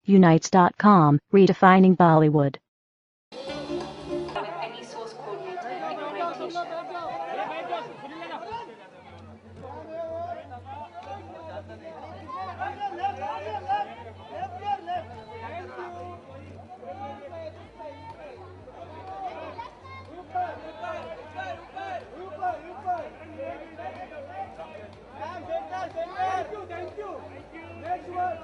Unites.com, redefining Bollywood. Any source code implementation. Thank you. Next one.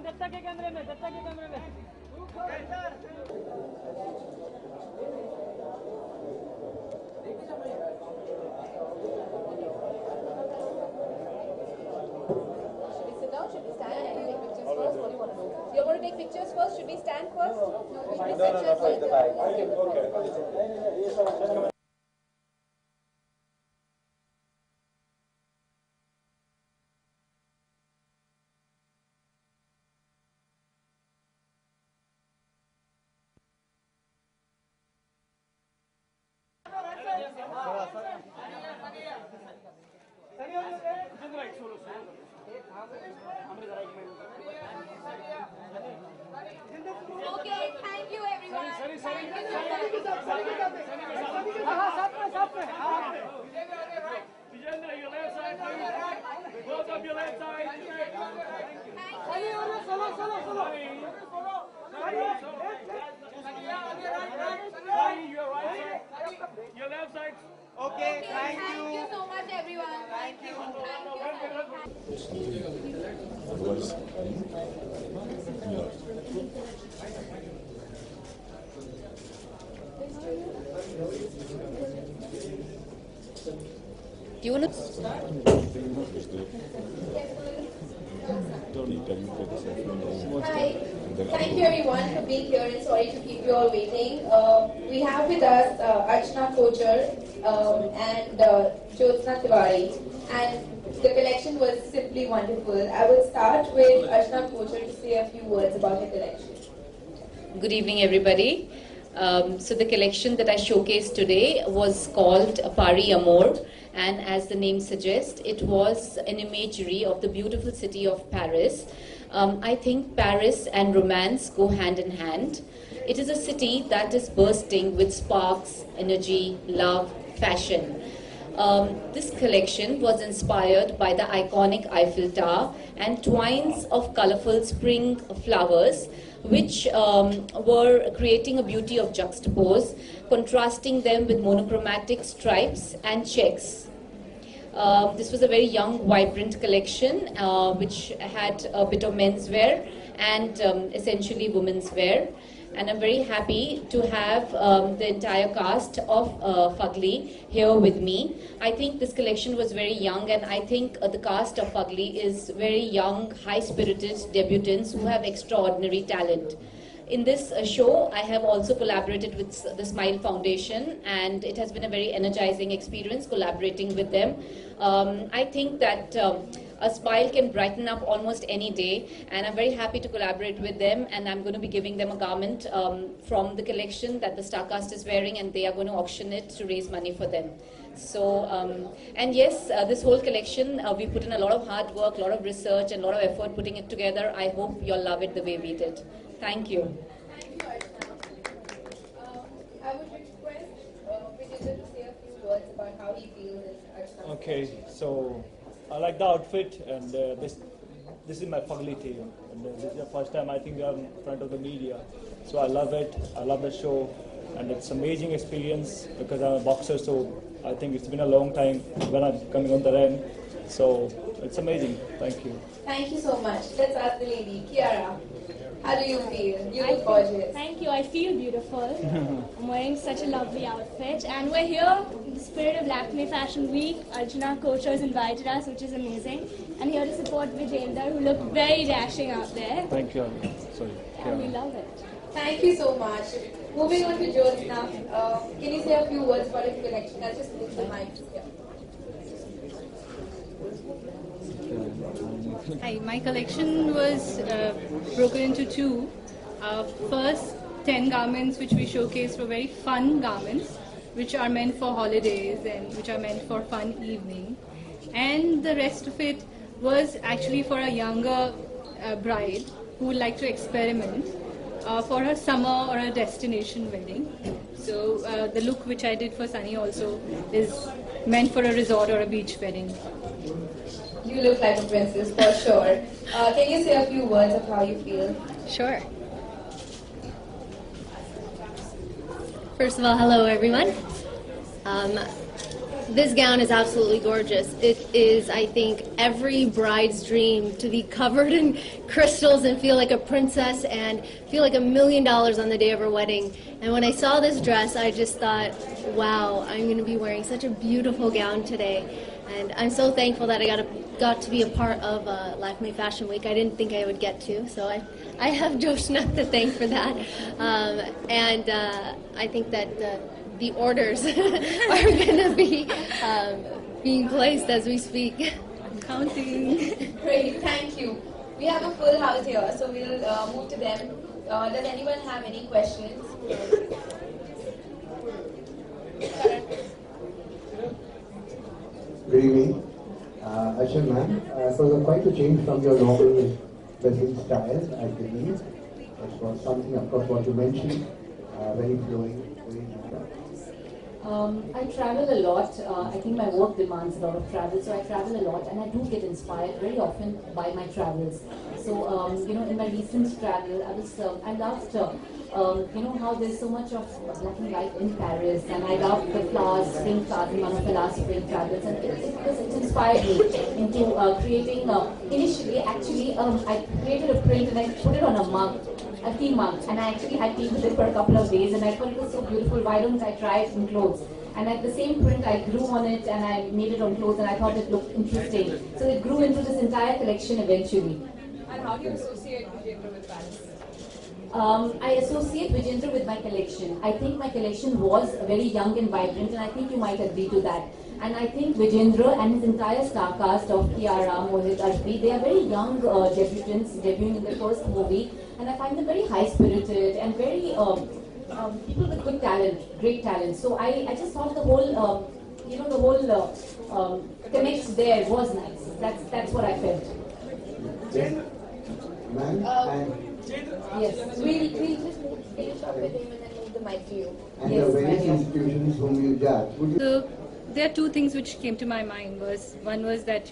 Dutta के कैमरे में Should we stand and take pictures first? What do you want to do? You're going to take pictures first? Should we stand first? Should we sit just like that? Okay. Okay, thank you everyone. Thank you so much. Vijendra, your left side, please. Both of your left side. Your right side. Your left side. Okay, Thank you so much everyone. Thank you. Do you want to? Hi. Thank you everyone for being here and sorry to keep you all waiting. We have with us Archana Kochar and Jyotsna Tiwari, and the collection was simply wonderful. I will start with Archana Kochar to say a few words about her collection. Good evening, everybody. So the collection that I showcased today was called Pari Amor, and as the name suggests, it was an imagery of the beautiful city of Paris. I think Paris and romance go hand in hand. It is a city that is bursting with sparks, energy, love, fashion. This collection was inspired by the iconic Eiffel Tower and twines of colorful spring flowers, which were creating a beauty of juxtapose, contrasting them with monochromatic stripes and checks. This was a very young, vibrant collection, which had a bit of menswear and essentially women's wear. And I'm very happy to have the entire cast of Fugly here with me. I think this collection was very young, and I think the cast of Fugly is very young, high-spirited debutants who have extraordinary talent. In this show, I have also collaborated with the Smile Foundation, and it has been a very energizing experience collaborating with them. I think that a smile can brighten up almost any day, and I'm very happy to collaborate with them, and I'm going to be giving them a garment from the collection that the Starcast is wearing, and they are going to auction it to raise money for them. So, and yes, this whole collection, we put in a lot of hard work, a lot of research, and a lot of effort putting it together. I hope you'll love it the way we did. Thank you. Thank you, Archana. I would request Vijendra to say a few words about how he feels as Archana. Okay, so I like the outfit, and this is my Fugly team, and this is the first time I think we are in front of the media. So I love it. I love the show, and it's an amazing experience because I'm a boxer. So I think it's been a long time when I'm coming on the ring. So it's amazing. Thank you. Thank you so much. Let's ask the lady, Kiara. How do you feel? You look gorgeous. Thank you. I feel beautiful. I'm wearing such a lovely outfit, and we're here in the spirit of Lakme Fashion Week. Archana Kochar has invited us, which is amazing. I'm here to support Vijender, who look very dashing out there. Thank you. Sorry. And we love it. Thank you so much. Moving on to Jyotsna, can you say a few words about your collection? I'll just move the mic here. Hi, my collection was broken into two. First 10 garments which we showcased were very fun garments which are meant for holidays and which are meant for fun evening. And the rest of it was actually for a younger bride who would like to experiment for her summer or a destination wedding. So the look which I did for Sunny also is meant for a resort or a beach wedding. You look like a princess for sure. Can you say a few words of how you feel? Sure. First of all, hello everyone. This gown is absolutely gorgeous. It is, I think, every bride's dream to be covered in crystals and feel like a princess and feel like $1 million on the day of her wedding. And when I saw this dress, I just thought, wow, I'm going to be wearing such a beautiful gown today. And I'm so thankful that I got to be a part of Lakme Fashion Week. I didn't think I would get to, so I have Jyotsna to thank for that. And I think that the orders are going to be being placed as we speak. I'm counting. Great, thank you. We have a full house here, so we'll move to them. Does anyone have any questions? Good evening. Ashar ma'am, it was quite a change from your normal dressing style, I believe. It was something, of course, what you mentioned, very flowing, very natural. I travel a lot. I think my work demands a lot of travel, so I travel a lot, and I do get inspired very often by my travels. So, in my recent travel, I loved, how there's so much of black and white in Paris, and I loved the flowers, spring flowers in one of the last spring travels, and it inspired me into creating. Initially, actually, I created a print and I put it on a mug. A tea mug, and I actually had tea with it for a couple of days, and I thought it was so beautiful. Why don't I try it in clothes? And at the same print, I grew on it and I made it on clothes, and I thought it looked interesting. So it grew into this entire collection eventually. And how do you associate Vijender with Paris? I associate Vijender with my collection. I think my collection was very young and vibrant, and I think you might agree to that. And I think Vijender and his entire star cast of Kiara, Mohit, Arshvi, they are very young debutants debuting in their first movie, and I find them very high-spirited and very people with good talent, great talent. So I just thought the whole, connect there was nice. That's what I felt. Yes, we'll just finish up with him and then move the mic to you. And the various institutions whom you judge, So there are two things which came to my mind. One was that,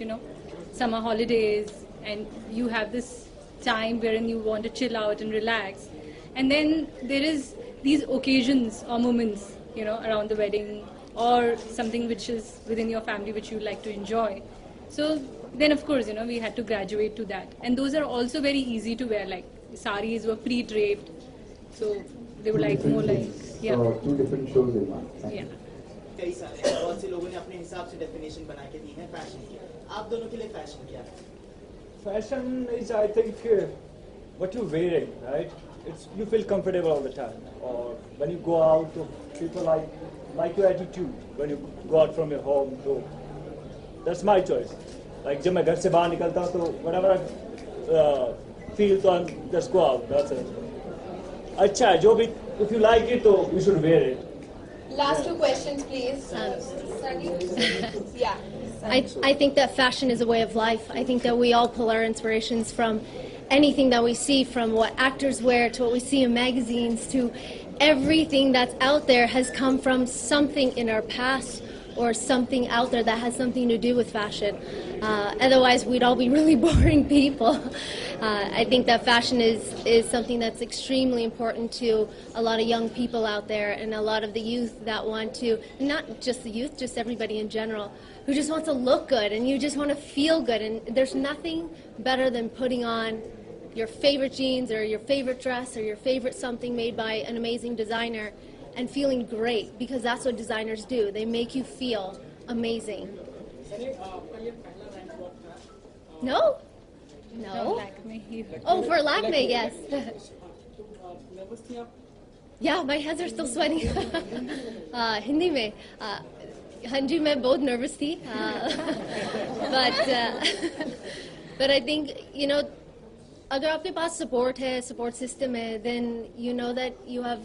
summer holidays, and you have this time wherein you want to chill out and relax. And then there is these occasions or moments, around the wedding or something which is within your family which you like to enjoy. So then, of course, we had to graduate to that. And those are also very easy to wear, like saris were pre-draped. So they were like more like, yeah. So two different shows in one. Yeah. कई सारे बहुत से लोगों ने अपने हिसाब से definition बना के दी है फैशन की. आप दोनों के लिए फैशन क्या है? Fashion is, I think, what you're wearing, right? You feel comfortable all the time. Or when you go out, people like your attitude when you go out from your home. So that's my choice. Like जब मैं घर से बाहर निकलता हूँ तो whatever I feel, so I just go out. That's it. अच्छा है, जो भी, if you like it, तो you should wear it. Last two questions, please. Sunny? Yeah. I think that fashion is a way of life. I think that we all pull our inspirations from anything that we see, from what actors wear to what we see in magazines, to everything that's out there has come from something in our past or something out there that has something to do with fashion. Otherwise, we'd all be really boring people. I think that fashion is something that's extremely important to a lot of young people out there and a lot of the youth that want to, not just the youth, just everybody in general, who just wants to look good and you just want to feel good. And there's nothing better than putting on your favorite jeans or your favorite dress or your favorite something made by an amazing designer and feeling great, because that's what designers do. They make you feel amazing. No? No? Oh, for Lakme, yes. Yeah, my hands are still sweating. Hindi mein, Hanji, मैं बहुत nervous थी. But I think, you know, अगर आपके पास support है, support system है, then you know that you have,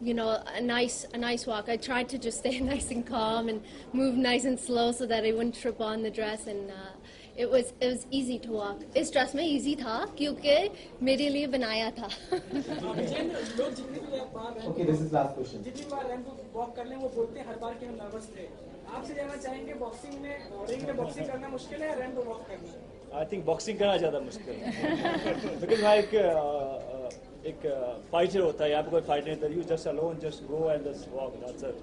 you know, a nice walk. I tried to just stay nice and calm and move nice and slow so that I wouldn't trip on the dress, and it was easy to walk. इस dress में easy था क्योंकि मेरे लिए बनाया था. Okay, this is last question. जितनी बार ramp walk कर लें वो बोलते हैं हर बार के हम नर्वस थे. आपसे जानना चाहेंगे बॉक्सिंग में रिंग में बॉक्सिंग करना मुश्किल है या रैंप वॉक करना? I think boxing करना ज़्यादा मुश्किल है. Because भाई एक fighter होता है, यहाँ पे कोई fight नहीं होता. You just alone, just go and just walk. That's it.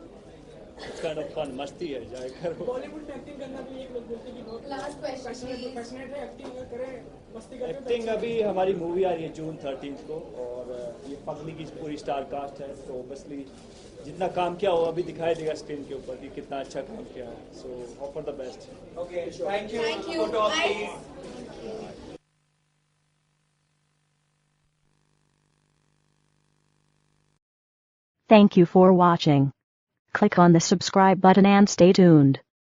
It's kind of fun. मस्ती है जाए करो. बॉलीवुड में एक्टिंग करना भी एक लोग बोलते हैं कि बहुत Last question, पैशनेट है. एक्टिंग अगर करें मस्ती करते हैं. एक्टिंग अभी हमारी मूवी आ रही है जून 13 को, और ये पगली की पूरी स्टार कास्ट है, तो ऑब्वियसली जितना काम किया हो अभी दिखाई देगा स्क्रीन के ऊपर कि कितना अच्छा काम किया है. So hope for the best. Okay, thank you. Thank you. Photo, please. Thank you for watching. Click on the subscribe button and stay tuned.